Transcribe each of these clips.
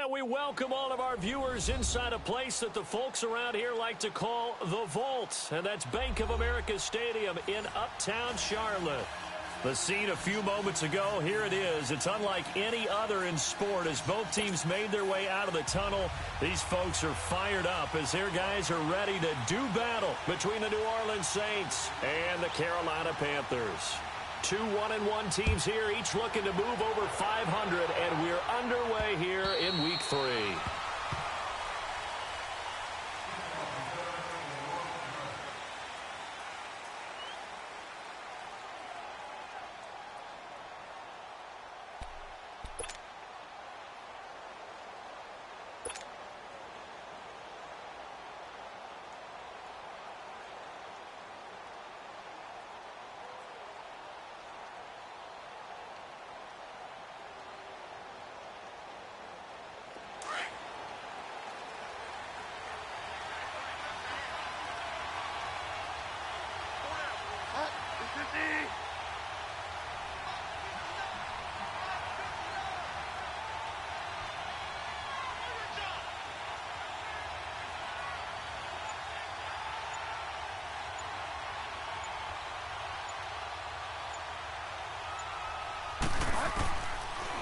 And we welcome all of our viewers inside a place that the folks around here like to call the Vault. And that's Bank of America Stadium in Uptown Charlotte. The scene a few moments ago, here it is. It's unlike any other in sport as both teams made their way out of the tunnel. These folks are fired up as their guys are ready to do battle between the New Orleans Saints and the Carolina Panthers. Two 1-1 teams here, each looking to move over 500, and we're underway here in Week 3.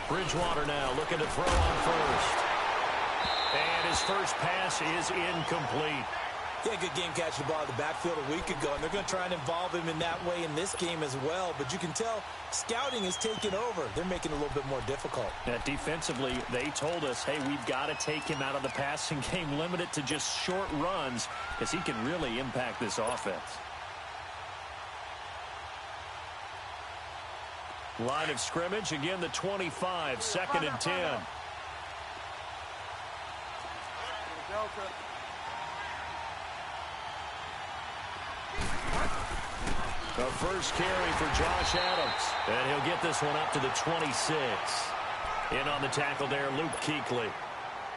Bridgewater now looking to throw on first. And his first pass is incomplete. Yeah, good game catching the ball in the backfield a week ago, and they're going to try and involve him in that way in this game as well. But you can tell scouting is taking over. They're making it a little bit more difficult. Defensively, they told us, hey, we've got to take him out of the passing game, limit it to just short runs, because he can really impact this offense. Line of scrimmage, again the 25, 2nd and 10. The first carry for Josh Adams. And he'll get this one up to the 26. In on the tackle there, Luke Kuechly.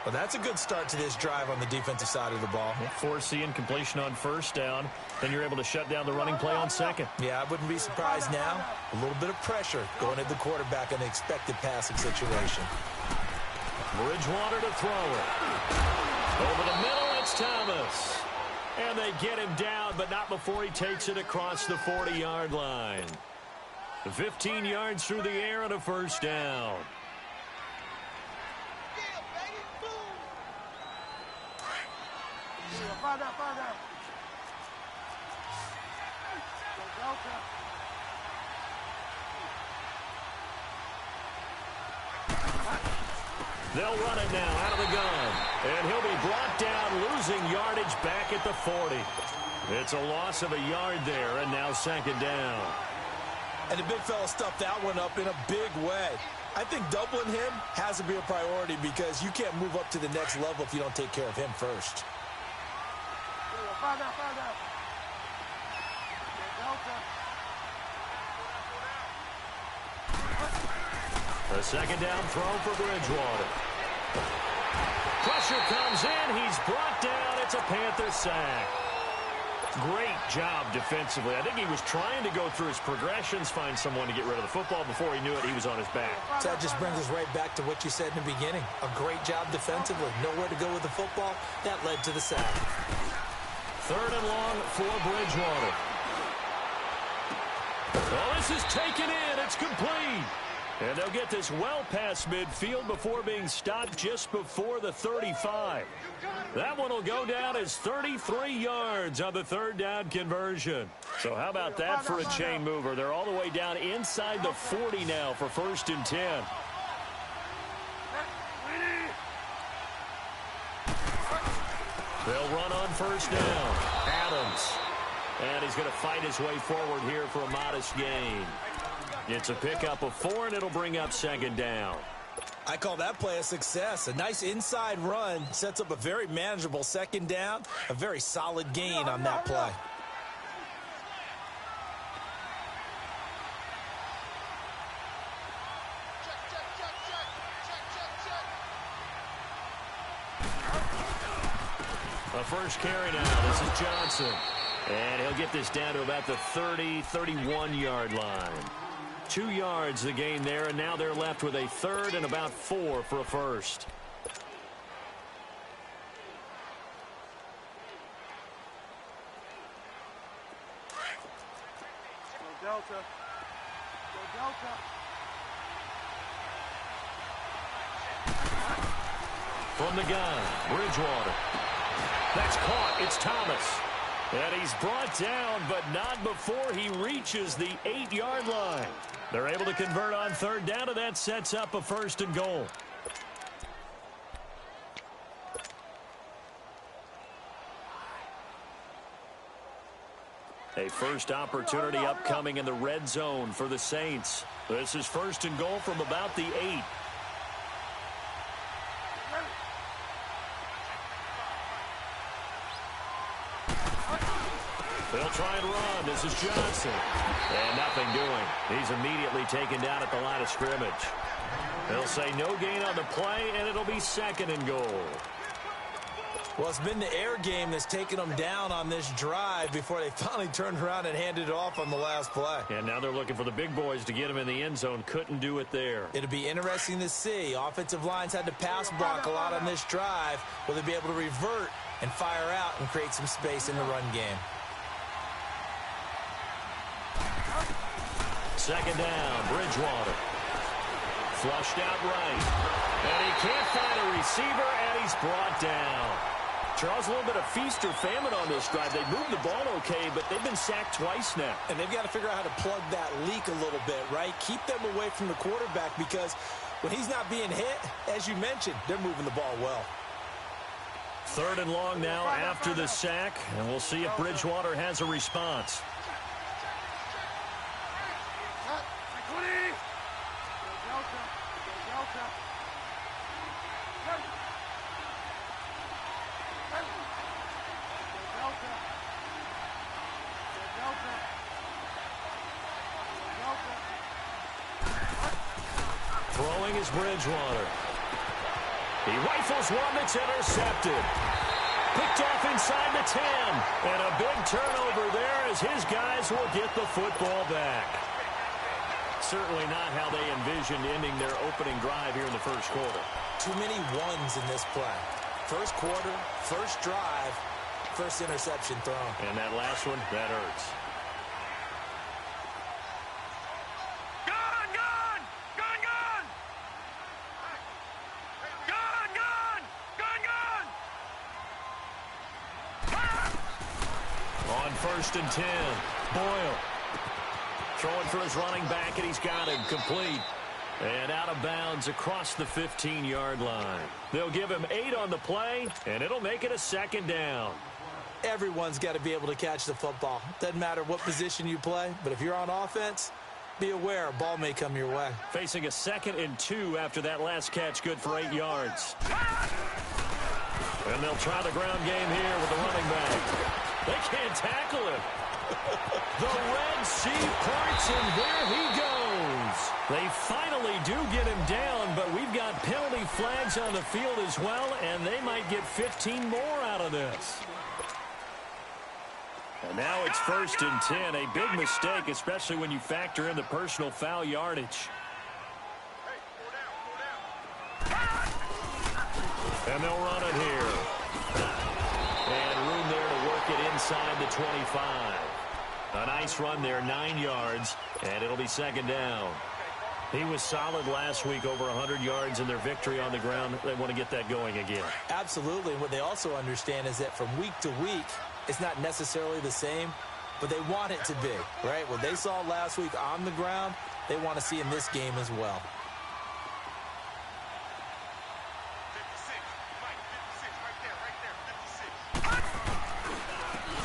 Well, that's a good start to this drive on the defensive side of the ball. Force the incompletion on first down. Then you're able to shut down the running play on second. Yeah, I wouldn't be surprised now. A little bit of pressure going at the quarterback in an expected passing situation. Bridgewater to throw it. Over the middle, it's Thomas. And they get him down, but not before he takes it across the 40-yard line. 15 yards through the air and a first down. They'll run it now out of the gun. And he'll be brought down, losing yardage back at the 40. It's a loss of a yard there, and now 2nd down. And the big fella stuffed that one up in a big way. I think doubling him has to be a priority because you can't move up to the next level if you don't take care of him first. A 2nd down throw for Bridgewater. Pressure comes in. He's brought down. It's a Panther sack. Great job defensively. I think he was trying to go through his progressions, find someone to get rid of the football. Before he knew it, he was on his back. So that just brings us right back to what you said in the beginning. A great job defensively. Nowhere to go with the football. That led to the sack. 3rd and long for Bridgewater. Oh, this is taken in. It's complete. And they'll get this well past midfield before being stopped just before the 35. That one will go down as 33 yards on the 3rd down conversion. So how about that for a chain mover? They're all the way down inside the 40 now for 1st and 10. They'll run on 1st down. Adams. And he's going to fight his way forward here for a modest gain. It's a pickup of 4, and it'll bring up 2nd down. I call that play a success. A nice inside run sets up a very manageable 2nd down. A very solid gain on that play. A first carry now. This is Johnson. And he'll get this down to about the 30, 31-yard line. 2 yards the gain there, and now they're left with a 3rd and about 4 for a first. from the gun. Bridgewater. That's caught. It's Thomas. And he's brought down, but not before he reaches the 8-yard line. They're able to convert on third down, and that sets up a 1st and goal. A first opportunity upcoming in the red zone for the Saints. This is 1st and goal from about the 8. They'll try and run. This is Johnson. And nothing doing. He's immediately taken down at the line of scrimmage. They'll say no gain on the play, and it'll be 2nd and goal. Well, it's been the air game that's taken them down on this drive before they finally turned around and handed it off on the last play. And now they're looking for the big boys to get him in the end zone. Couldn't do it there. It'll be interesting to see. Offensive lines had to pass block a lot on this drive. Will they be able to revert and fire out and create some space in the run game? 2nd down, Bridgewater. Flushed out right. And he can't find a receiver, and he's brought down. Charles, a little bit of feast or famine on this drive. They moved the ball okay, but they've been sacked twice now. And they've got to figure out how to plug that leak a little bit, right? Keep them away from the quarterback because when he's not being hit, as you mentioned, they're moving the ball well. 3rd and long now after the sack, and we'll see if Bridgewater has a response. Throwing is Bridgewater. He rifles one that's intercepted. Picked off inside the 10. And a big turnover there as his guys will get the football back. Certainly not how they envisioned ending their opening drive here in the first quarter. Too many ones in this play. First quarter, first drive, first interception thrown. And that last one, that hurts. On 1st and 10, Boyle throwing for his running back, and he's got him complete. And out of bounds across the 15-yard line. They'll give him 8 on the play, and it'll make it a 2nd down. Everyone's got to be able to catch the football. Doesn't matter what position you play, but if you're on offense, be aware a ball may come your way. Facing a 2nd and 2 after that last catch, good for 8 yards. And they'll try the ground game here with the running back. They can't tackle him. The Red Sea parts, and there he goes. They finally do get him down, but we've got penalty flags on the field as well, and they might get 15 more out of this. And now it's 1st and 10, a big mistake, especially when you factor in the personal foul yardage. And they'll run it here. And room there to work it inside the 25. A nice run there, 9 yards, and it'll be 2nd down. He was solid last week, over 100 yards in their victory on the ground. They want to get that going again. Absolutely. And what they also understand is that from week to week, it's not necessarily the same, but they want it to be, right? What they saw last week on the ground, they want to see in this game as well.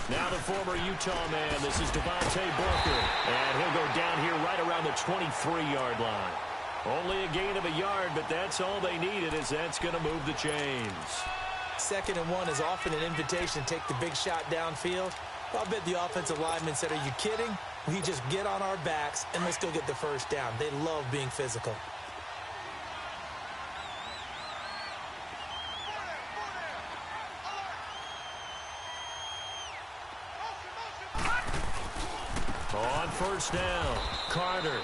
Now the former Utah man, this is Devontae Booker, and he'll go down here right around the 23-yard line. Only a gain of a yard, but that's all they needed, as that's going to move the chains. 2nd and 1 is often an invitation to take the big shot downfield. I'll bet the offensive lineman said, are you kidding? We just get on our backs and let's go get the 1st down. They love being physical. On 1st down, Carter.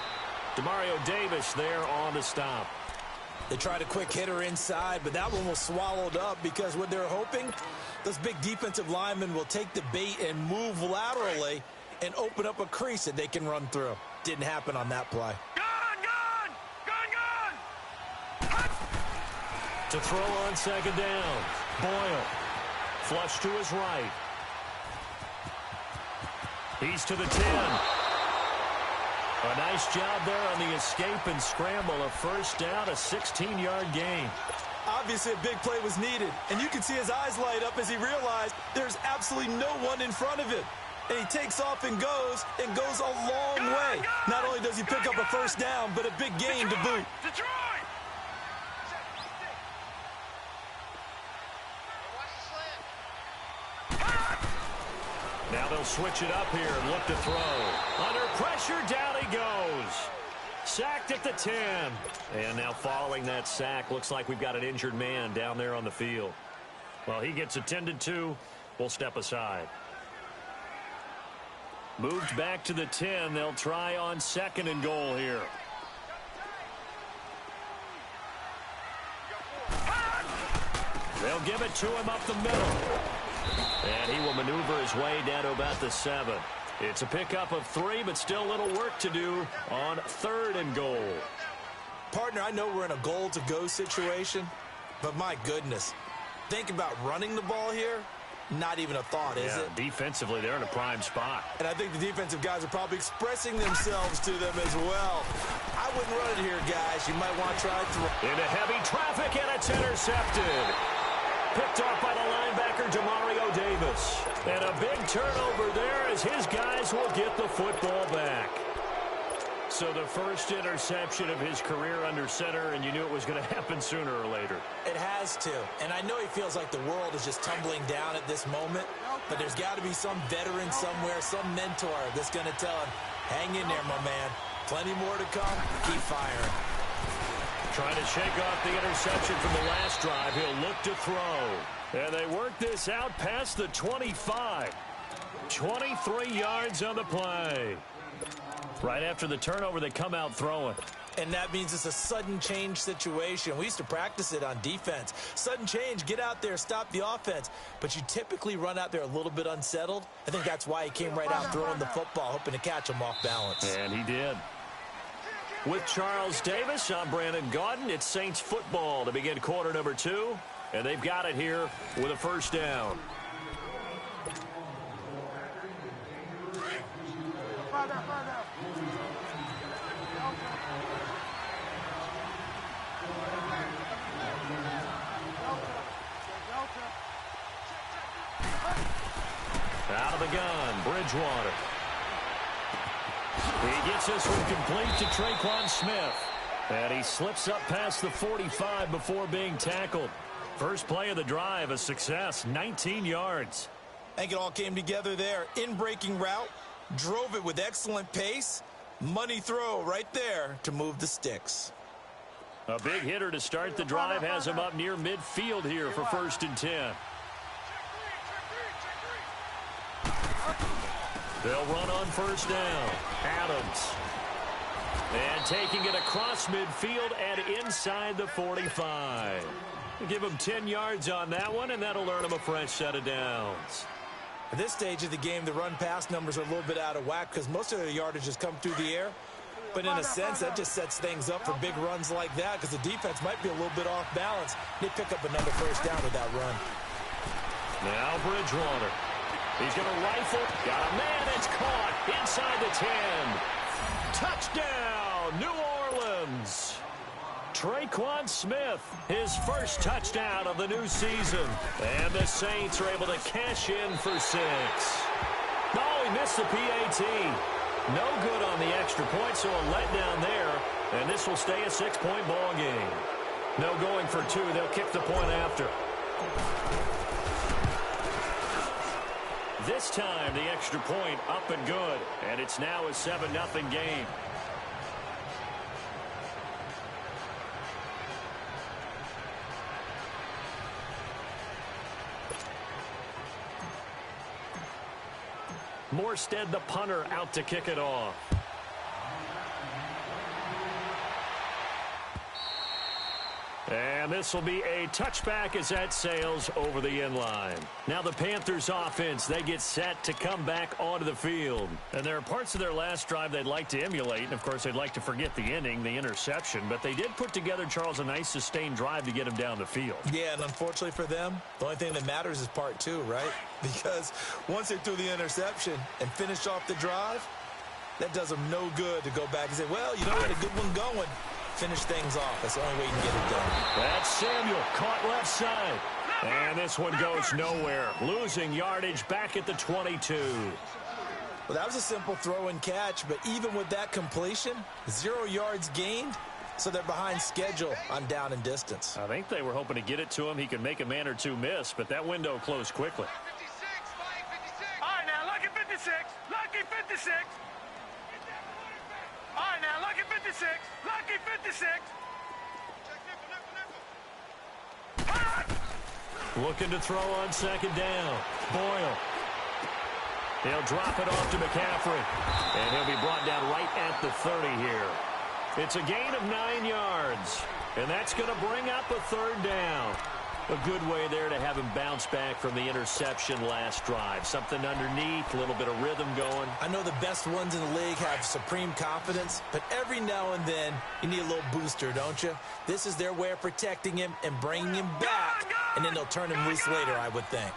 Demario Davis there on the stop. They tried a quick hitter inside, but that one was swallowed up because what they're hoping, those big defensive linemen will take the bait and move laterally and open up a crease that they can run through. Didn't happen on that play. To throw on second down. Boyle. Flush to his right. He's to the 10. A nice job there on the escape and scramble. A first down, a 16-yard gain. Obviously, a big play was needed, and you can see his eyes light up as he realized there's absolutely no one in front of him. And he takes off and goes a long way. Not only does he pick up a first down, but a big gain to boot. Now they'll switch it up here and look to throw. Under pressure, down he goes. Sacked at the 10. And now following that sack, looks like we've got an injured man down there on the field. Well, he gets attended to. We'll step aside. Moved back to the 10. They'll try on second and goal here. They'll give it to him up the middle. And he will maneuver his way down to about the 7. It's a pickup of 3, but still a little work to do on third and goal. Partner, I know we're in a goal-to-go situation, but my goodness. Think about running the ball here. Not even a thought, is it? Defensively, they're in a prime spot. And I think the defensive guys are probably expressing themselves to them as well. I wouldn't run it here, guys. You might want to try to throw. Into heavy traffic, and it's intercepted. Picked off by the linebacker, Demario Davis. And a big turnover there as his guys will get the football back. So the first interception of his career under center, and you knew it was going to happen sooner or later. It has to. And I know he feels like the world is just tumbling down at this moment, but there's got to be some veteran somewhere, some mentor that's going to tell him, hang in there, my man. Plenty more to come. Keep firing. Trying to shake off the interception from the last drive. He'll look to throw. And they work this out past the 25. 23 yards on the play. Right after the turnover, they come out throwing. And that means it's a sudden change situation. We used to practice it on defense. Sudden change, get out there, stop the offense. But you typically run out there a little bit unsettled. I think that's why he came right out throwing the football, hoping to catch him off balance. And he did. With Charles Davis, I'm Brandon Gaudin. It's Saints football to begin quarter number 2. And they've got it here with a first down. Out of the gun, Bridgewater. He gets this one complete to Traquan Smith. And he slips up past the 45 before being tackled. First play of the drive, a success, 19 yards. I think it all came together there. In-breaking route, drove it with excellent pace. Money throw right there to move the sticks. A big hitter to start the drive has him up near midfield here for 1st and 10. They'll run on first down. Adams. And taking it across midfield and inside the 45. Give him 10 yards on that one, and that'll earn him a fresh set of downs. At this stage of the game, the run-pass numbers are a little bit out of whack because most of their yardage has come through the air. But in a sense, that just sets things up for big runs like that because the defense might be a little bit off balance. They pick up another first down with that run. Now Bridgewater. He's going to rifle. Got a man. It's caught inside the 10. Touchdown, New Orleans. Traquan Smith, his first touchdown of the new season. And the Saints are able to cash in for 6. Oh, he missed the PAT. No good on the extra point, so a letdown there. And this will stay a 6-point ball game. No going for 2. They'll kick the point after. This time, the extra point up and good. And it's now a 7-0 game. Morstead, the punter, out to kick it off. And this will be a touchback as that sails over the end line. Now the Panthers offense, they get set to come back onto the field. And there are parts of their last drive they'd like to emulate. And, of course, they'd like to forget the inning, the interception. But they did put together, Charles, a nice sustained drive to get him down the field. Yeah, and unfortunately for them, the only thing that matters is part two, right? Because once they threw the interception and finished off the drive, that does them no good to go back and say, well, you know, we had a good one going. Finish things off. That's the only way you can get it done. That's Samuel, caught left side. And this one goes nowhere. Losing yardage back at the 22. Well, that was a simple throw and catch, but even with that completion, 0 yards gained, so they're behind schedule on down and distance. I think they were hoping to get it to him. He could make a man or two miss, but that window closed quickly. All right, now, lucky 56. Lucky 56. All right, now, lucky 56. Lucky 56. Looking to throw on second down. Boyle. He'll drop it off to McCaffrey. And he'll be brought down right at the 30 here. It's a gain of 9 yards. And that's going to bring up a third down. A good way there to have him bounce back from the interception last drive. Something underneath, a little bit of rhythm going. I know the best ones in the league have supreme confidence, but every now and then you need a little booster, don't you? This is their way of protecting him and bringing him back, and then they'll turn him loose later, I would think.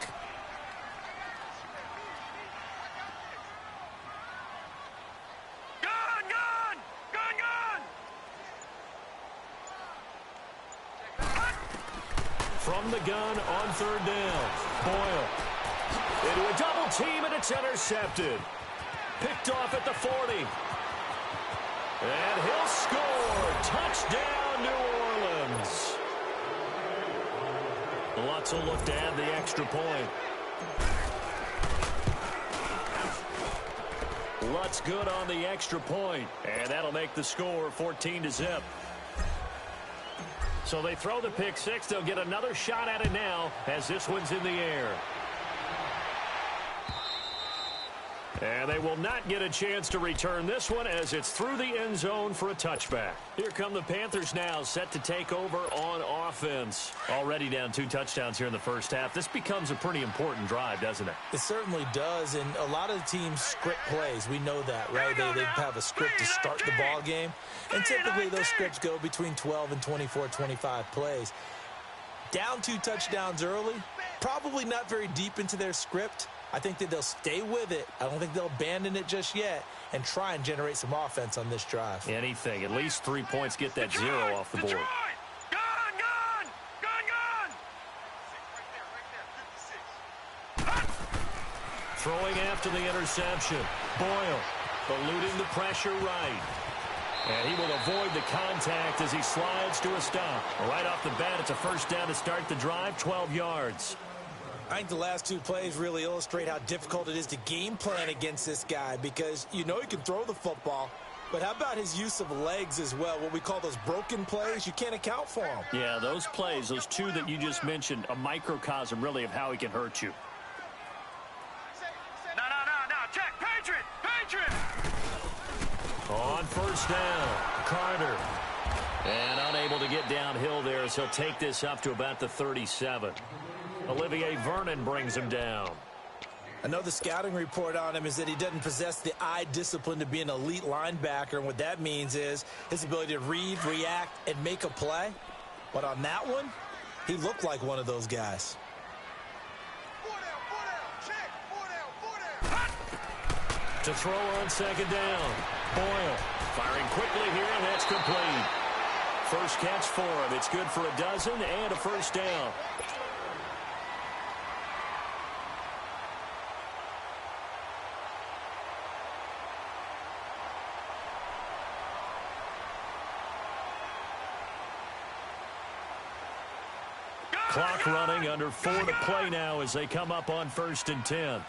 From the gun on third down. Boyle. Into a double team, and it's intercepted. Picked off at the 40. And he'll score. Touchdown, New Orleans. Lutz will look to add the extra point. Lutz good on the extra point. And that'll make the score 14-0. So they throw the pick six. They'll get another shot at it now as this one's in the air. And they will not get a chance to return this one as it's through the end zone for a touchback. Here come the Panthers now, set to take over on offense. Already down 2 touchdowns here in the first half. This becomes a pretty important drive, doesn't it? It certainly does, and a lot of the teams script plays. We know that, right? They have a script to start the ball game, and typically those scripts go between 12 and 24, 25 plays. Down 2 touchdowns early, probably not very deep into their script. I think that they'll stay with it. I don't think they'll abandon it just yet and try and generate some offense on this drive. Anything. At least 3 points, get that 0 off the board. Throwing after the interception. Boyle eluding the pressure right. And he will avoid the contact as he slides to a stop. Right off the bat, it's a first down to start the drive, 12 yards. I think the last 2 plays really illustrate how difficult it is to game plan against this guy because you know he can throw the football, but how about his use of legs as well? What we call those broken plays, you can't account for them. Yeah, those plays, those 2 that you just mentioned, a microcosm really of how he can hurt you. No, check, Patriot! On first down, Carter. And unable to get downhill there as he'll take this up to about the 37. Olivier Vernon brings him down. I know the scouting report on him is that he doesn't possess the eye discipline to be an elite linebacker, and what that means is his ability to read, react, and make a play. But on that one, he looked like one of those guys. To throw on second down. Boyle firing quickly here, and that's complete. First catch for him. It's good for a dozen and a first down. Clock running, under 4 to play now as they come up on 1st and 10.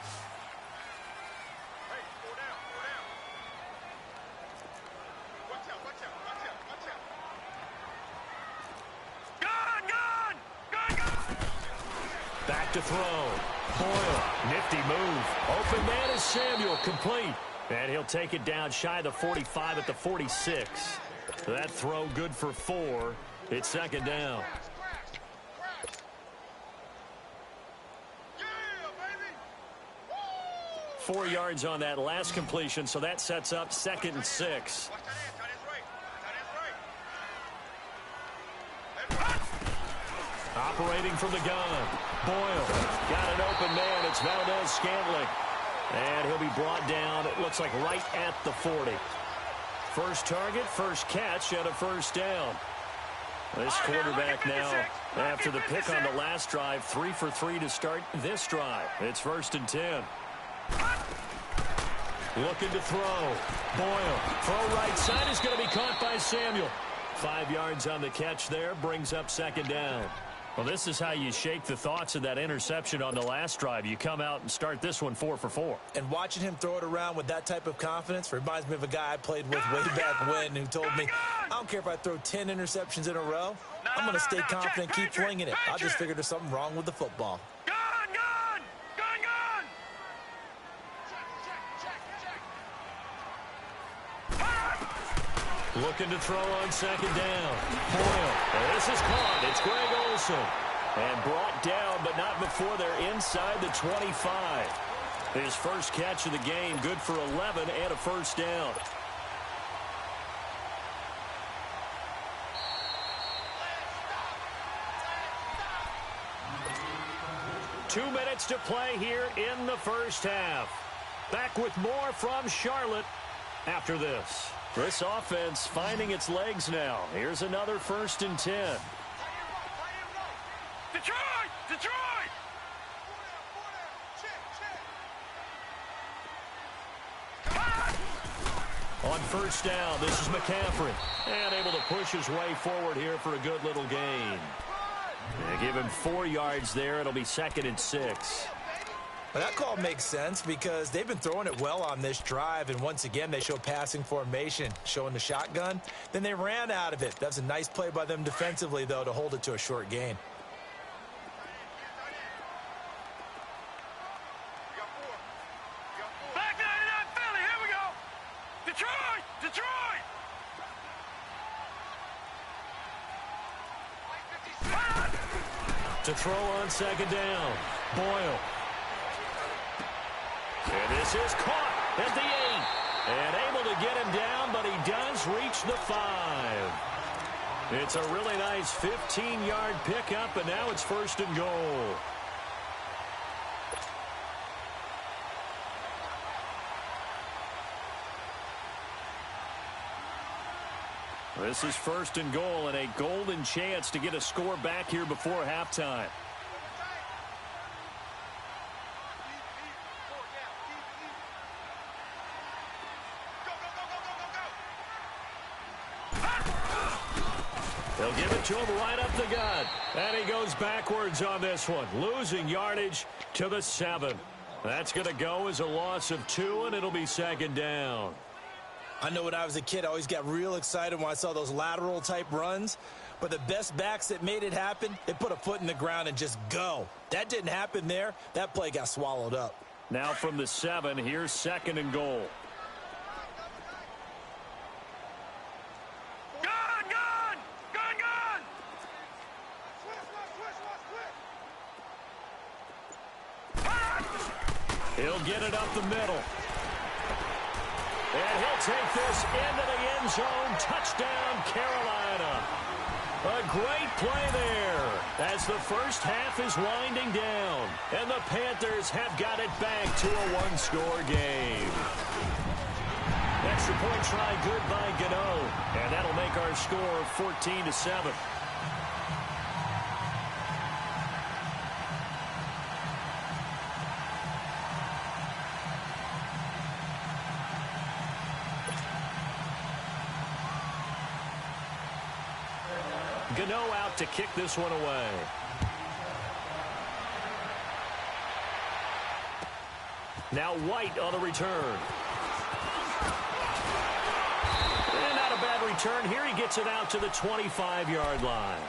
Back to throw. Boyle, nifty move. Open man is Samuel, complete. And he'll take it down shy of the 45 at the 46. That throw good for 4. It's second down. 4 yards on that last completion, so that sets up 2nd and 6. Operating from the gun. Boyle got an open man. It's Valdez-Scantling. And he'll be brought down, it looks like, right at the 40. First target, first catch, and a first down. This quarterback now, after the pick on the last drive, 3 for 3 to start this drive. It's 1st and 10. Looking to throw. Boyle, throw right side is going to be caught by Samuel. 5 yards on the catch there, brings up 2nd down. Well, this is how you shake the thoughts of that interception on the last drive. You come out and start this one 4 for 4. And watching him throw it around with that type of confidence reminds me of a guy I played with way back when who told me, I don't care if I throw 10 interceptions in a row. I'm going to stay confident, keep flinging it. I just figured there's something wrong with the football. Looking to throw on 2nd down. Boyle. This is caught. It's Greg Olsen. And brought down, but not before they're inside the 25. His first catch of the game, good for 11 and a first down. Two minutes to play here in the first half. Back with more from Charlotte after this. This offense finding its legs now. Here's another 1st and 10. Detroit! Detroit! On first down, this is McCaffrey. And able to push his way forward here for a good little gain. They give him 4 yards there. It'll be 2nd and 6. Well, that call makes sense because they've been throwing it well on this drive, and once again they show passing formation, showing the shotgun. Then they ran out of it. That's a nice play by them defensively, though, to hold it to a short gain. Back 99 Philly, here we go! Detroit! Detroit! To throw on 2nd down. Boyle. And this is caught at the 8. And able to get him down, but he does reach the 5. It's a really nice 15-yard pickup, and now it's 1st and goal. This is 1st and goal, and a golden chance to get a score back here before halftime. They'll give it to him right up the gut. And he goes backwards on this one, losing yardage to the 7. That's going to go as a loss of 2, and it'll be 2nd down. I know when I was a kid, I always got real excited when I saw those lateral-type runs. But the best backs that made it happen, they put a foot in the ground and just go. That didn't happen there. That play got swallowed up. Now from the 7, here's 2nd and goal. He'll get it up the middle. And he'll take this into the end zone. Touchdown, Carolina. A great play there as the first half is winding down. And the Panthers have got it back to a one-score game. Extra point try good by Gano. And that'll make our score 14-7. Gano out to kick this one away. Now White on the return. And not a bad return. Here he gets it out to the 25-yard line.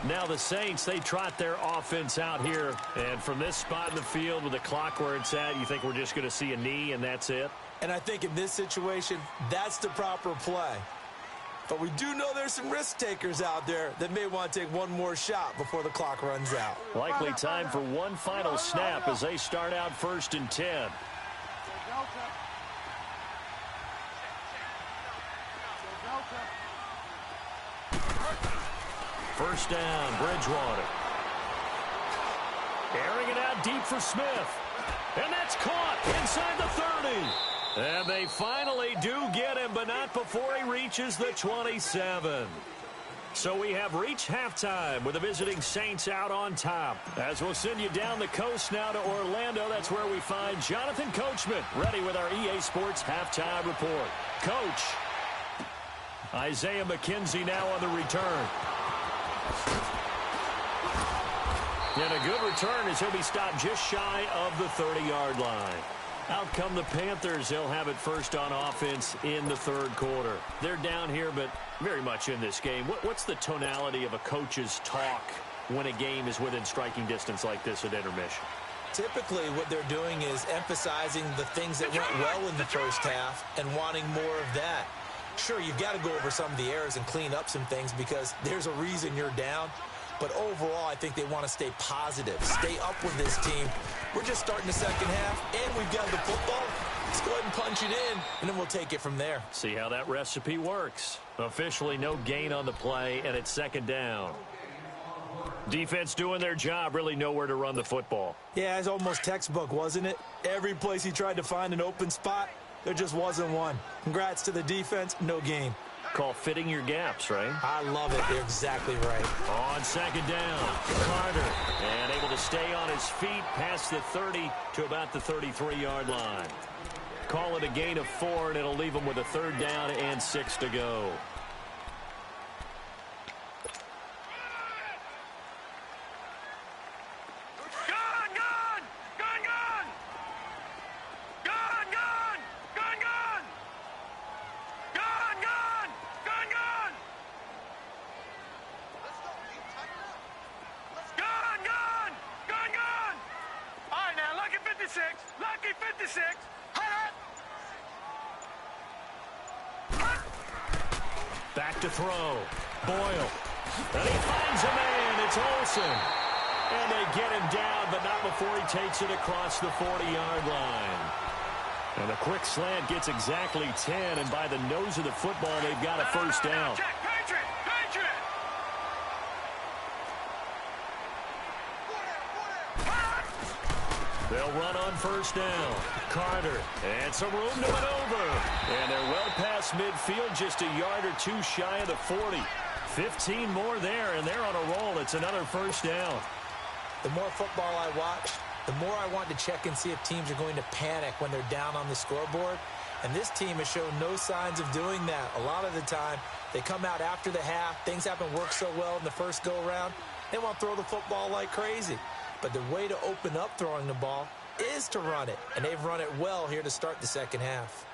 Now the Saints, they trot their offense out here. And from this spot in the field with the clock where it's at, you think we're just going to see a knee and that's it? And I think in this situation, that's the proper play. But we do know there's some risk takers out there that may want to take one more shot before the clock runs out. Likely time for one final snap as they start out 1st and 10. First down, Bridgewater. Airing it out deep for Smith. And that's caught inside the 30. And they finally do get him, but not before he reaches the 27. So we have reached halftime with the visiting Saints out on top. As we'll send you down the coast now to Orlando, that's where we find Jonathan Coachman ready with our EA Sports halftime report. Coach, Isaiah McKenzie now on the return. And a good return as he'll be stopped just shy of the 30-yard line. Out come the Panthers. They'll have it first on offense in the 3rd quarter. They're down here, but very much in this game. What's the tonality of a coach's talk when a game is within striking distance like this at intermission? Typically, what they're doing is emphasizing the things that went well in the first half and wanting more of that. Sure, you've got to go over some of the errors and clean up some things because there's a reason you're down. But overall, I think they want to stay positive, stay up with this team. We're just starting the second half, and we've got the football. Let's go ahead and punch it in, and then we'll take it from there. See how that recipe works. Officially no gain on the play, and it's 2nd down. Defense doing their job, really nowhere to run the football. Yeah, it's almost textbook, wasn't it? Every place he tried to find an open spot, there just wasn't one. Congrats to the defense, no gain. Call fitting your gaps, right? I love it. You're exactly right. On 2nd down, Carter. And able to stay on his feet past the 30 to about the 33-yard line. Call it a gain of 4, and it'll leave him with a 3rd down and 6 to go. Lucky 56. Back to throw. Boyle. And he finds a man. It's Olsen. And they get him down, but not before he takes it across the 40-yard line. And a quick slant gets exactly 10, and by the nose of the football, they've got a first down. Check, Patriot. They'll run on first down. Carter. And some room to maneuver. And they're well past midfield, just a yard or two shy of the 40. 15 more there, and they're on a roll. It's another first down. The more football I watch, the more I want to check and see if teams are going to panic when they're down on the scoreboard. And this team has shown no signs of doing that. A lot of the time, they come out after the half. Things haven't worked so well in the first go-around. They want to throw the football like crazy. But the way to open up throwing the ball is to run it. And they've run it well here to start the second half.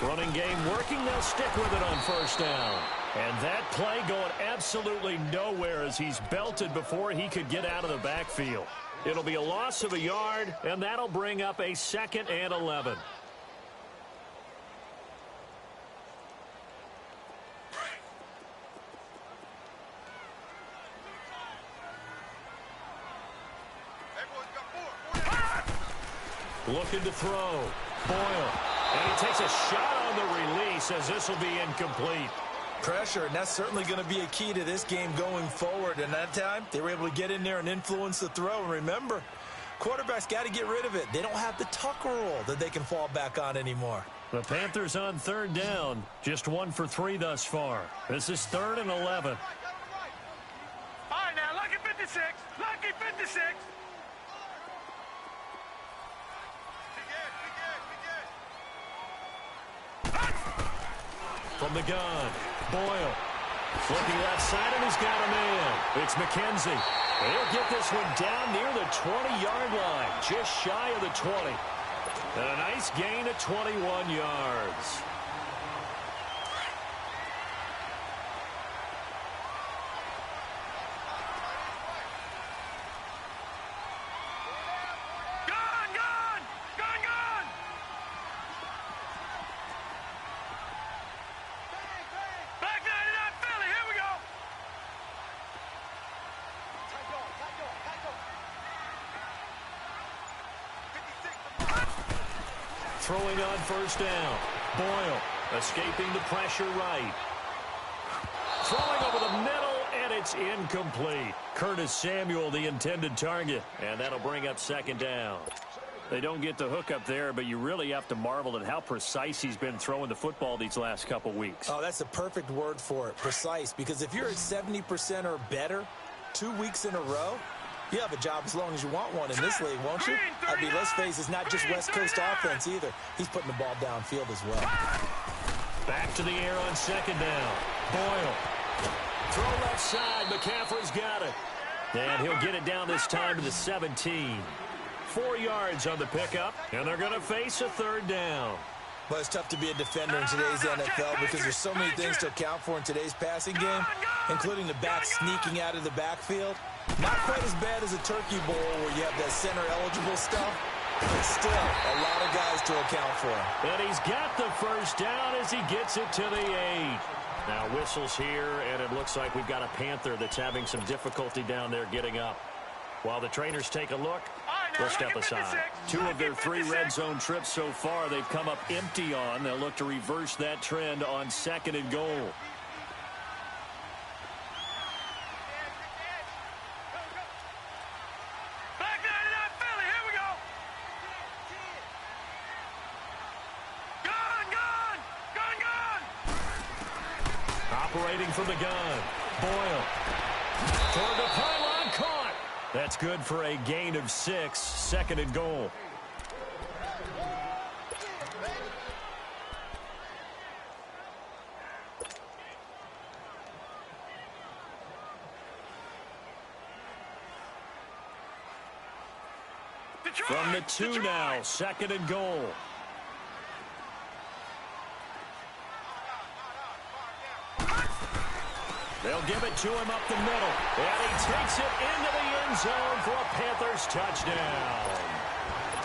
Running game working. They'll stick with it on first down. And that play going absolutely nowhere as he's belted before he could get out of the backfield. It'll be a loss of a yard, and that'll bring up a 2nd and 11. Looking to throw. Boyle. And he takes a shot on the release as this will be incomplete. Pressure, and that's certainly going to be a key to this game going forward. And that time, they were able to get in there and influence the throw. And remember, quarterbacks got to get rid of it. They don't have the tuck rule that they can fall back on anymore. The Panthers on 3rd down. Just 1 for 3 thus far. This is 3rd and 11. All right, now, lucky 56. Lucky 56. From the gun, Boyle. Looking left side, and he's got a man. It's McKenzie. And he'll get this one down near the 20-yard line, just shy of the 20. And a nice gain of 21 yards. throwing on first down. Boyle escaping the pressure right. Throwing over the middle, and it's incomplete. Curtis Samuel, the intended target, and that'll bring up second down. They don't get the hook up there, but you really have to marvel at how precise he's been throwing the football these last couple weeks. Oh, that's a perfect word for it, precise, because if you're at 70% or better 2 weeks in a row, you have a job as long as you want one in this league, won't you? I mean, let's face it, it's not just West Coast offense either. He's putting the ball downfield as well. Back to the air on second down. Boyle. Throw left side. McCaffrey's got it. And he'll get it down this time to the 17. 4 yards on the pickup, and they're going to face a third down. Well, it's tough to be a defender in today's NFL because there's so many things to account for in today's passing game, including the back sneaking out of the backfield. Not quite as bad as a turkey bowl where you have that center-eligible stuff, but still a lot of guys to account for. And he's got the first down as he gets it to the 8. Now whistles here, and it looks like we've got a Panther that's having some difficulty down there getting up. While the trainers take a look, we'll step aside. 2 of their 3 red zone trips so far they've come up empty on. They'll look to reverse that trend on second and goal. Operating from the gun. Boyle. Toward the pylon, caught. That's good for a gain of 6, second and goal. From the 2 now, second and goal. They'll give it to him up the middle. And he takes it into the end zone for a Panthers touchdown.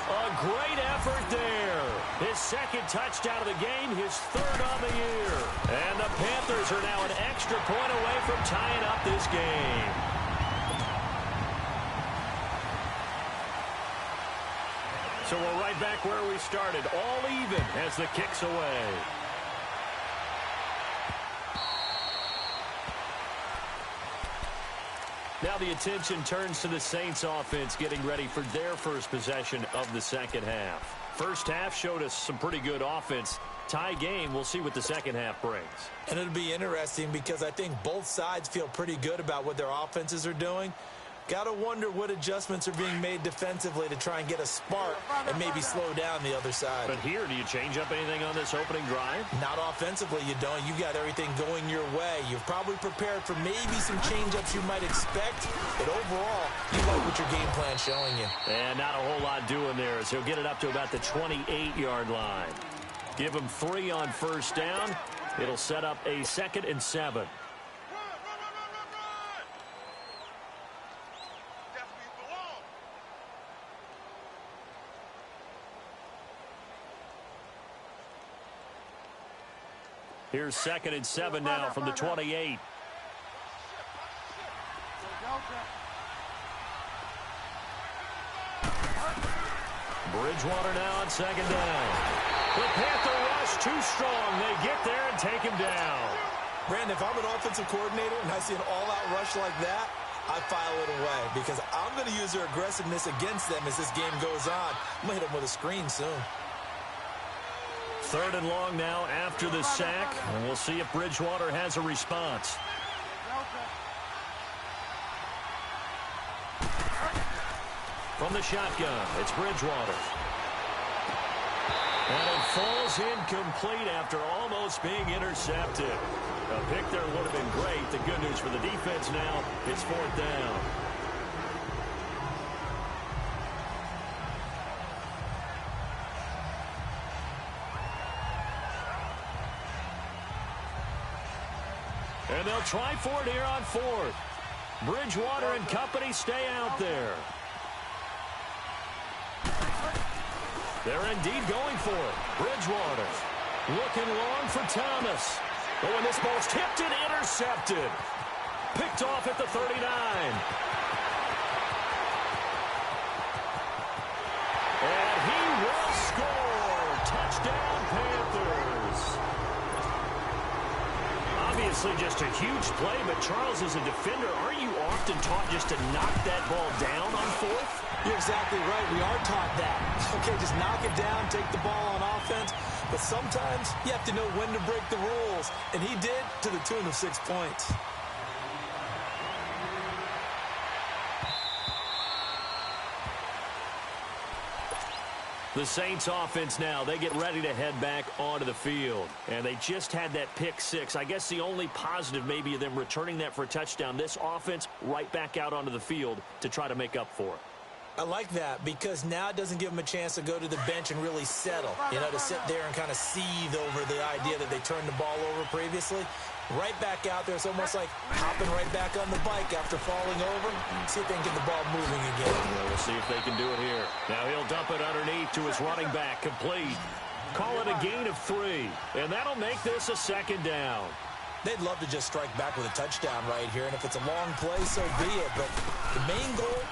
A great effort there. His second touchdown of the game, his 3rd on the year. And the Panthers are now an extra point away from tying up this game. So we're right back where we started, all even as the kick's away. Now the attention turns to the Saints offense getting ready for their first possession of the second half. First half showed us some pretty good offense. Tie game, we'll see what the second half brings. And it'll be interesting because I think both sides feel pretty good about what their offenses are doing. Got to wonder what adjustments are being made defensively to try and get a spark and maybe slow down the other side. But here, do you change up anything on this opening drive? Not offensively, you don't. You got everything going your way. You've probably prepared for maybe some change-ups you might expect, but overall, you like what your game plan's showing you. And not a whole lot doing there as he'll get it up to about the 28-yard line. Give him 3 on first down. It'll set up a 2nd and 7. Here's 2nd and 7 now from the 28. Bridgewater now on 2nd down. The Panther rush too strong. They get there and take him down. Brandon, if I'm an offensive coordinator and I see an all-out rush like that, I file it away because I'm going to use their aggressiveness against them as this game goes on. I'm going to hit them with a screen soon. 3rd and long now after the sack, and we'll see if Bridgewater has a response. From the shotgun, it's Bridgewater. And it falls incomplete after almost being intercepted. A pick there would have been great. The good news for the defense now, it's 4th down. And they'll try for it here on 4th. Bridgewater and company stay out there. They're indeed going for it. Bridgewater looking long for Thomas. Oh, and this ball's tipped and intercepted. Picked off at the 39. And he will score. Obviously just a huge play, but Charles, as a defender, aren't you often taught just to knock that ball down on fourth? You're exactly right. We are taught that. Okay, just knock it down, take the ball on offense. But sometimes you have to know when to break the rules. And he did, to the tune of 6 points. The Saints offense now, they get ready to head back onto the field. And they just had that pick six. I guess the only positive maybe of them returning that for a touchdown. This offense right back out onto the field to try to make up for it. I like that because now it doesn't give them a chance to go to the bench and really settle. You know, to sit there and kind of seethe over the idea that they turned the ball over previously. Right back out there. It's almost like hopping right back on the bike after falling over. See if they can get the ball moving again. Well, we'll see if they can do it here. Now he'll dump it underneath to his running back. Complete. Call it a gain of 3. And that'll make this a second down. They'd love to just strike back with a touchdown right here. And if it's a long play, so be it. But the main goal,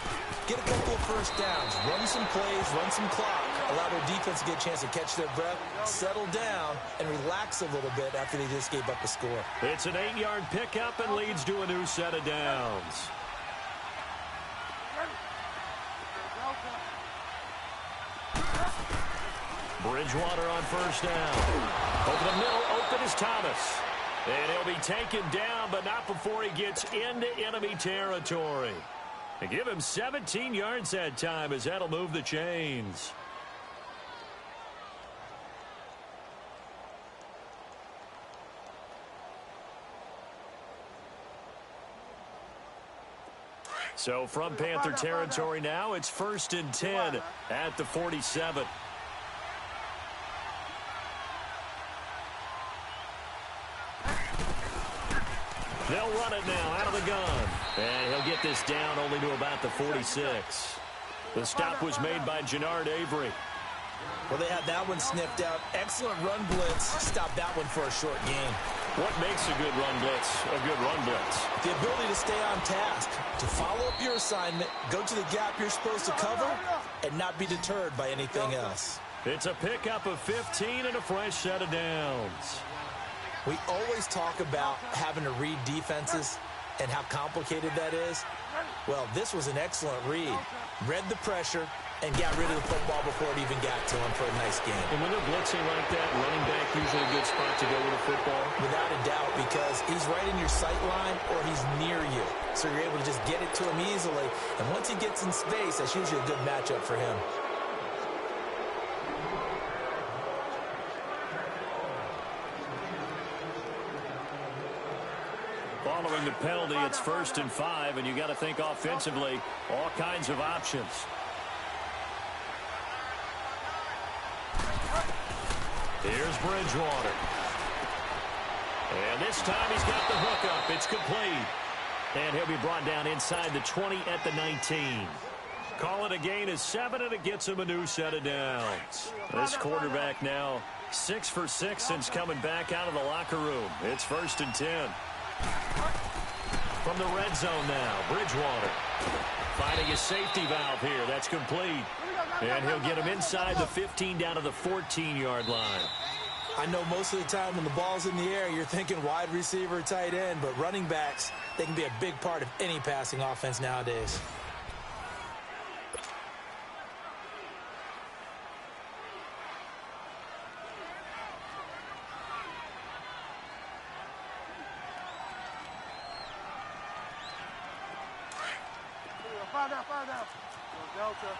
get a couple of first downs. Run some plays, run some clock. Allow their defense to get a chance to catch their breath, settle down, and relax a little bit after they just gave up a score. It's an 8-yard pickup and leads to a new set of downs. Bridgewater on first down. Over the middle, open is Thomas. And he'll be taken down, but not before he gets into enemy territory. And give him 17 yards that time as that'll move the chains. So from Panther territory now, it's 1st and 10 at the 47. They'll run it now out of the gun. And he'll get this down only to about the 46. The stop was made by Jannard Avery. Well, they had that one sniffed out. Excellent run blitz. Stop that one for a short gain. What makes a good run blitz a good run blitz? The ability to stay on task, to follow up your assignment, go to the gap you're supposed to cover, and not be deterred by anything else. It's a pickup of 15 and a fresh set of downs. We always talk about having to read defenses and how complicated that is. Well, this was an excellent read. Read the pressure and got rid of the football before it even got to him for a nice game. And when they're blitzing like that, running back usually a good spot to go with a football? Without a doubt, because he's right in your sight line or he's near you. So you're able to just get it to him easily. And once he gets in space, that's usually a good matchup for him. Following the penalty, it's 1st and 5, and you got to think offensively, all kinds of options. Here's Bridgewater. And this time he's got the hook up. It's complete. And he'll be brought down inside the 20 at the 19. Call it a gain of 7, and it gets him a new set of downs. This quarterback now 6 for 6 since coming back out of the locker room. It's 1st and 10. From the red zone now, Bridgewater finding his safety valve here. That's complete. And he'll get him inside the 15 down to the 14-yard line. I know most of the time when the ball's in the air, you're thinking wide receiver, tight end, but running backs, they can be a big part of any passing offense nowadays. Find out. Delta.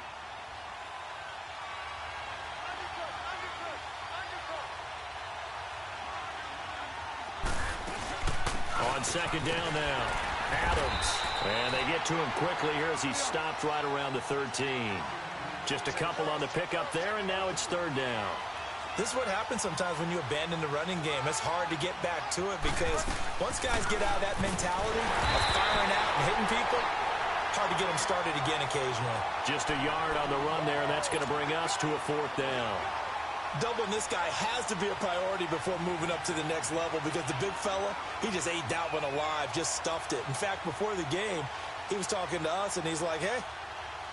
On second down now, Adams. And they get to him quickly here as he's stopped right around the 13. Just a couple on the pickup there, and now it's 3rd down. This is what happens sometimes when you abandon the running game. It's hard to get back to it because once guys get out of that mentality of firing out and hitting people, hard to get them started again occasionally. Just a yard on the run there, and that's going to bring us to a 4th down. Doubling this guy has to be a priority before moving up to the next level because the big fella, he just ate that one alive, just stuffed it. In fact, before the game, he was talking to us, and he's like, hey,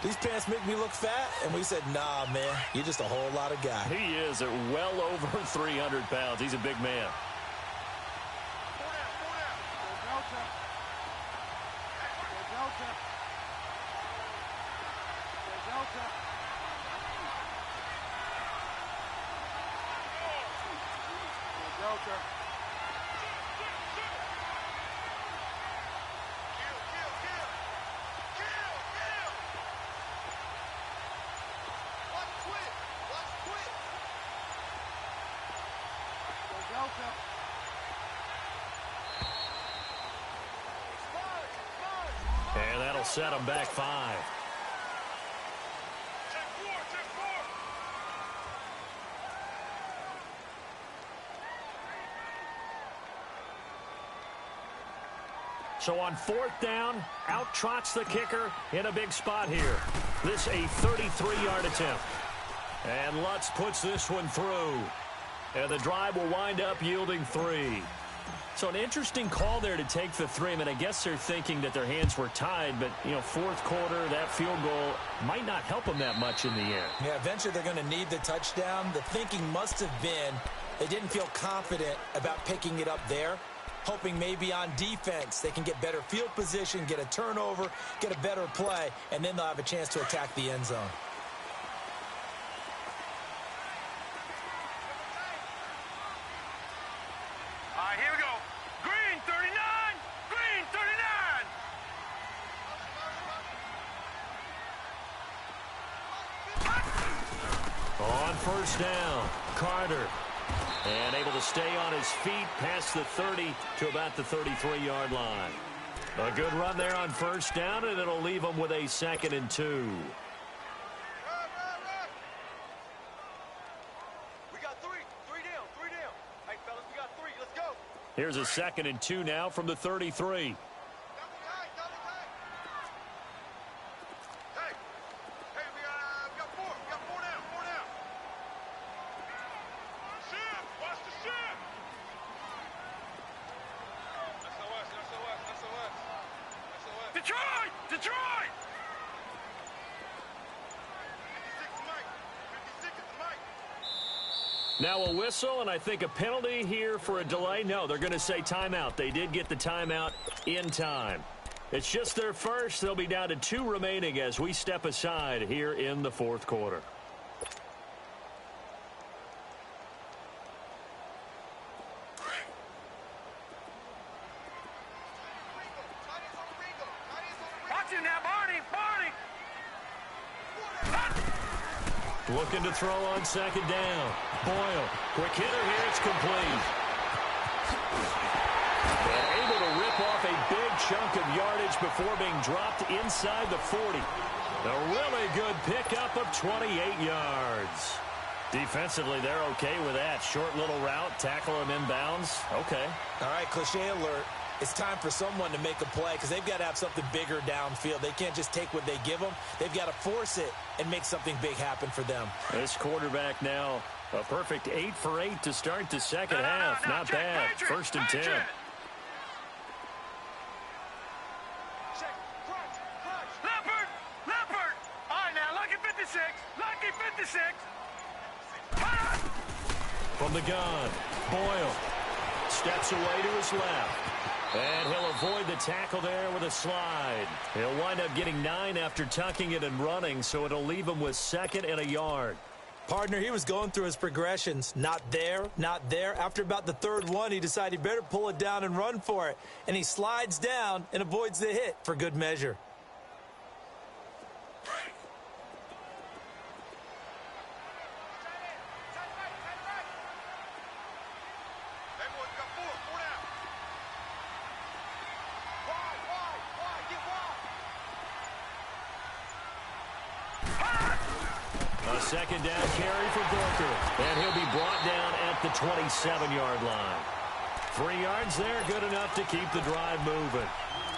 these pants make me look fat? And we said, nah, man, you're just a whole lot of guy. He is at well over 300 pounds. He's a big man. And that'll set them back 5. So on 4th down, out trots the kicker in a big spot here. This a 33-yard attempt. And Lutz puts this one through. And the drive will wind up yielding 3. So an interesting call there to take the 3. I mean, I guess they're thinking that their hands were tied, but, you know, 4th quarter, that field goal might not help them that much in the end. Yeah, eventually they're going to need the touchdown. The thinking must have been they didn't feel confident about picking it up there, hoping maybe on defense they can get better field position, get a turnover, get a better play, and then they'll have a chance to attack the end zone. All right, here we go. Green 39. Green 39. On 1st down, Carter. And able to stay on his feet past the 30 to about the 33-yard line. A good run there on 1st down, and it'll leave them with a 2nd and 2. We got 3. 3 down. 3 down. Hey, fellas, we got 3. Let's go. Here's a 2nd and 2 now from the 33. Detroit! Now a whistle, and I think a penalty here for a delay. No, they're going to say timeout. They did get the timeout in time. It's just their first. They'll be down to 2 remaining as we step aside here in the 4th quarter. Looking to throw on 2nd down. Boyle, quick hitter here, it's complete. And able to rip off a big chunk of yardage before being dropped inside the 40. A really good pickup of 28 yards. Defensively, they're okay with that. Short little route, tackle him inbounds. Okay. All right, cliche alert. It's time for someone to make a play because they've got to have something bigger downfield. They can't just take what they give them. They've got to force it and make something big happen for them. This quarterback now, a perfect 8 for 8 to start the second half. Not bad. Patriot, 1st and 10. Check, Leopard. All right, now, lucky 56. Lucky 56. From the gun, Boyle steps away to his left. And he'll avoid the tackle there with a slide. He'll wind up getting 9 after tucking it and running, so it'll leave him with 2nd and a yard. Partner, he was going through his progressions. Not there, not there. After about the 3rd one, he decided he better pull it down and run for it. And he slides down and avoids the hit for good measure. A 2nd down carry for Booker. And he'll be brought down at the 27-yard line. 3 yards there, good enough to keep the drive moving.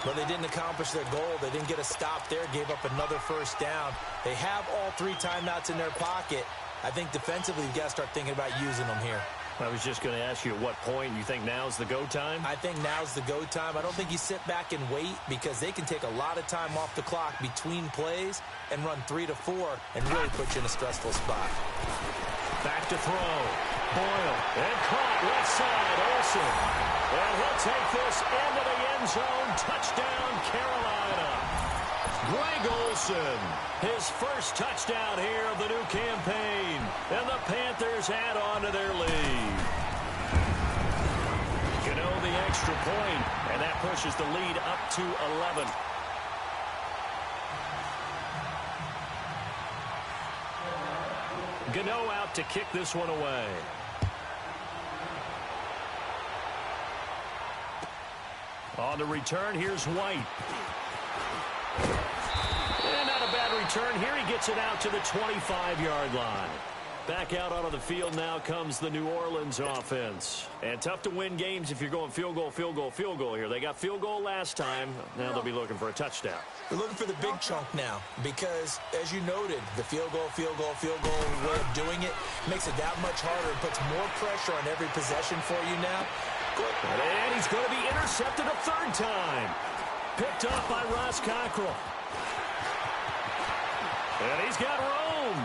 But they didn't accomplish their goal. They didn't get a stop there, gave up another 1st down. They have all 3 timeouts in their pocket. I think defensively you've got to start thinking about using them here. I was just going to ask you at what point you think now's the go time? I think now's the go time. I don't think you sit back and wait because they can take a lot of time off the clock between plays and run 3 to 4 and really put you in a stressful spot. Back to throw. Boyle and caught left side. Olsen. And he'll take this into the end zone. Touchdown, Carolina. Greg Olsen, his first touchdown here of the new campaign. And the Panthers add on to their lead. extra point, and that pushes the lead up to 11. Gano out to kick this one away. On the return, here's White. And not a bad return here. He gets it out to the 25-yard line. Back out onto the field now comes the New Orleans offense. And tough to win games if you're going field goal, field goal, field goal here. They got field goal last time. Now they'll be looking for a touchdown. They're looking for the big chunk now because, as you noted, the field goal way of doing it makes it that much harder. It puts more pressure on every possession for you now. And he's going to be intercepted a third time. Picked up by Ross Cockrell. And he's got room.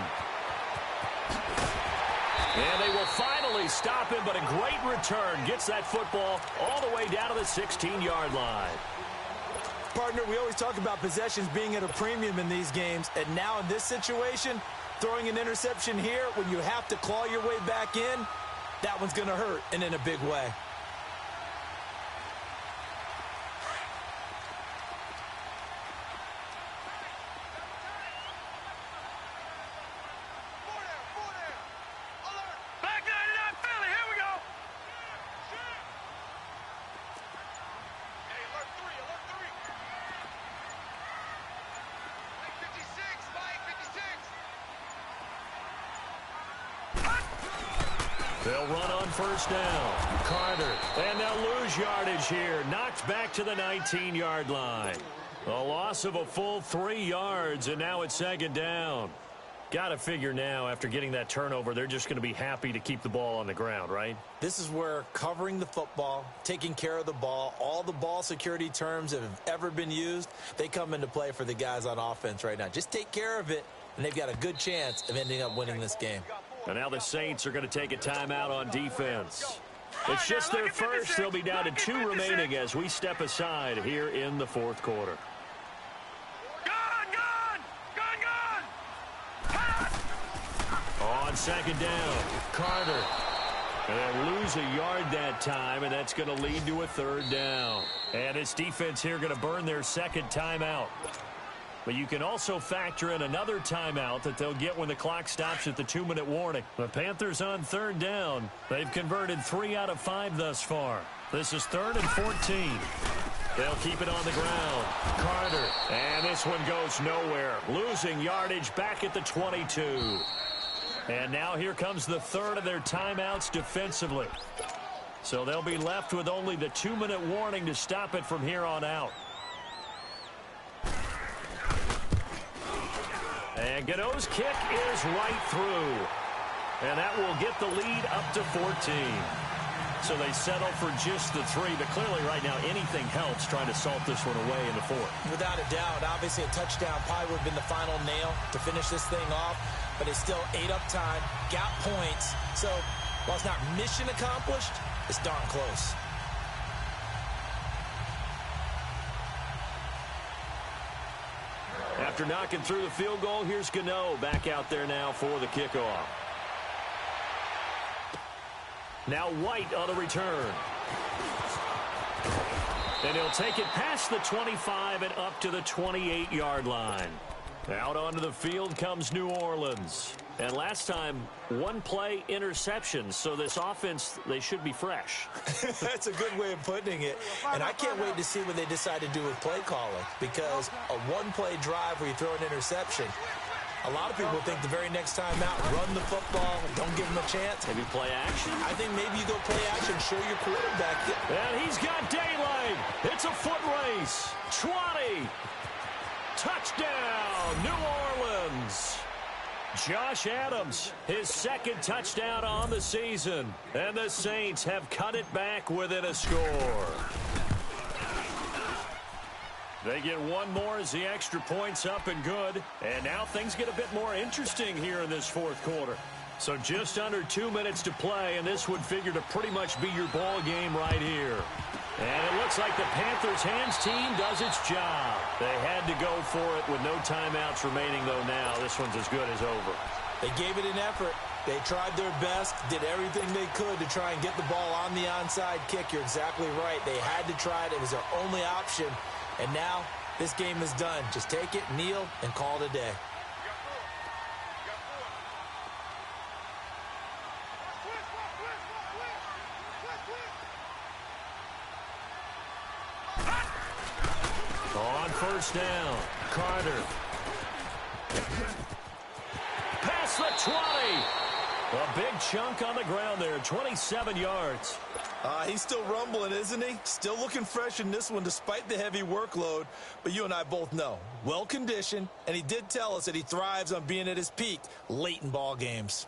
And they will finally stop him, but a great return. Gets that football all the way down to the 16-yard line. Partner, we always talk about possessions being at a premium in these games. And now in this situation, throwing an interception here when you have to claw your way back in, that one's going to hurt, and in a big way. They'll run on first down. Carter. And they'll lose yardage here. Knocked back to the 19-yard line. A loss of a full 3 yards, and now it's second down. Got to figure now, after getting that turnover, they're just going to be happy to keep the ball on the ground, right? This is where covering the football, taking care of the ball, all the ball security terms that have ever been used, they come into play for the guys on offense right now. Just take care of it, and they've got a good chance of ending up winning this game. And now the Saints are going to take a timeout on defense. It's just their first. They'll be down to 2 remaining as we step aside here in the fourth quarter. On second down, Carter. And they'll lose a yard that time, and that's going to lead to a third down. And this defense here going to burn their second timeout. But you can also factor in another timeout that they'll get when the clock stops at the 2-minute warning. The Panthers on third down. They've converted 3 out of 5 thus far. This is 3rd and 14. They'll keep it on the ground. Carter. And this one goes nowhere. Losing yardage back at the 22. And now here comes the third of their timeouts defensively. So they'll be left with only the 2-minute warning to stop it from here on out. And Gano's kick is right through. And that will get the lead up to 14. So they settle for just the 3. But clearly right now anything helps trying to salt this one away in the 4th. Without a doubt. Obviously a touchdown probably would have been the final nail to finish this thing off. But it's still 8 up time. Got points. So while it's not mission accomplished, it's darn close. After knocking through the field goal, here's Gano back out there now for the kickoff. Now White on the return. And he'll take it past the 25 and up to the 28-yard line. Out onto the field comes New Orleans. And last time, 1-play interception. So this offense, they should be fresh. That's a good way of putting it. And I can't wait to see what they decide to do with play calling. Because a 1-play drive where you throw an interception, a lot of people think the very next time out, run the football, don't give them a chance. Maybe play action? I think maybe you go play action, show your quarterback. And he's got daylight. It's a foot race. 20. Touchdown, New Orleans. Josh Adams, his second touchdown on the season. And the Saints have cut it back within a score. They get one more as the extra point's up and good. And now things get a bit more interesting here in this fourth quarter. So just under 2 minutes to play, and this would figure to pretty much be your ball game right here. And it looks like the Panthers' hands team does its job. They had to go for it with no timeouts remaining, though now. This one's as good as over. They gave it an effort. They tried their best, did everything they could to try and get the ball on the onside kick. You're exactly right. They had to try it. It was their only option. And now this game is done. Just take it, kneel, and call it a day. On first down, Carter. Past the 20. A big chunk on the ground there, 27 yards. He's still rumbling, isn't he? Still looking fresh in this one despite the heavy workload. But you and I both know, well-conditioned, and he did tell us that he thrives on being at his peak late in ball games.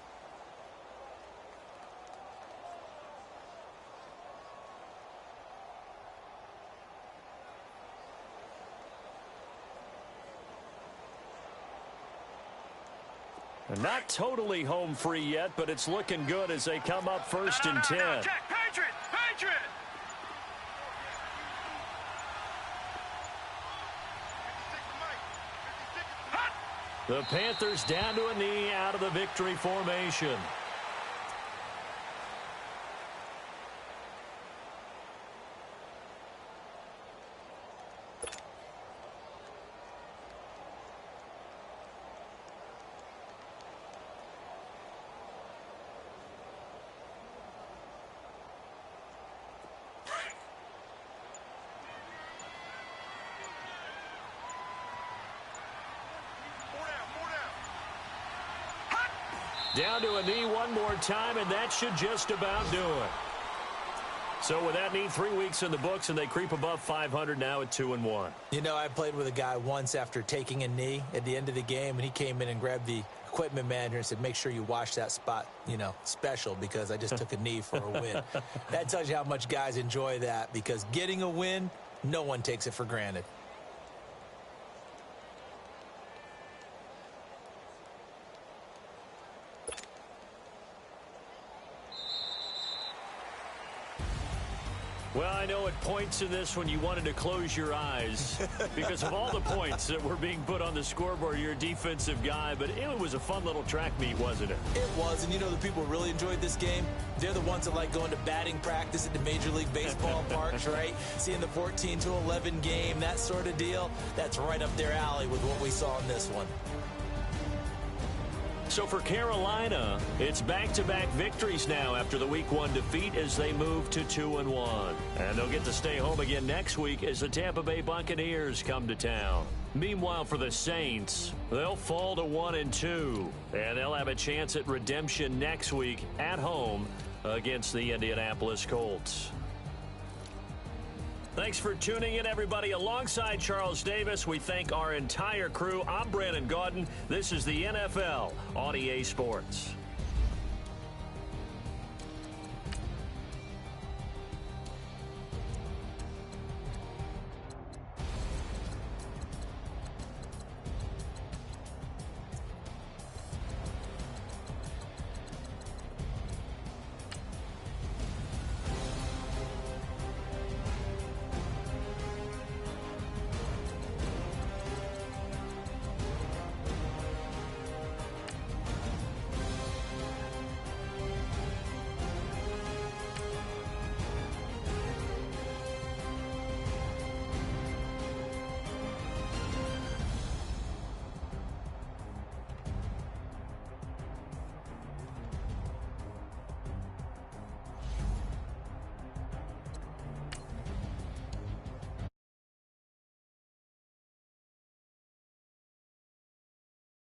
Not totally home free yet, but it's looking good as they come up first and 10. No, check. Patriot! Patriot! The Panthers down to a knee out of the victory formation. Down to a knee one more time, and that should just about do it. So with that knee, 3 weeks in the books, and they creep above 500 now at 2-1. You know, I played with a guy once after taking a knee at the end of the game, and he came in and grabbed the equipment manager and said, make sure you wash that spot, you know, special, because I just took a knee for a win. That tells you how much guys enjoy that, because getting a win, no one takes it for granted. Well, I know at points in this when you wanted to close your eyes because of all the points that were being put on the scoreboard. You're a defensive guy, but it was a fun little track meet, wasn't it? It was, and you know the people who really enjoyed this game? They're the ones that like going to batting practice at the Major League Baseball parks, right? Seeing the 14-11 game, that sort of deal. That's right up their alley with what we saw in this one. So for Carolina, it's back-to-back victories now after the Week 1 defeat as they move to 2-1. And they'll get to stay home again next week as the Tampa Bay Buccaneers come to town. Meanwhile, for the Saints, they'll fall to 1-2. And they'll have a chance at redemption next week at home against the Indianapolis Colts. Thanks for tuning in, everybody. Alongside Charles Davis, we thank our entire crew. I'm Brandon Gaudin. This is the NFL on EA Sports.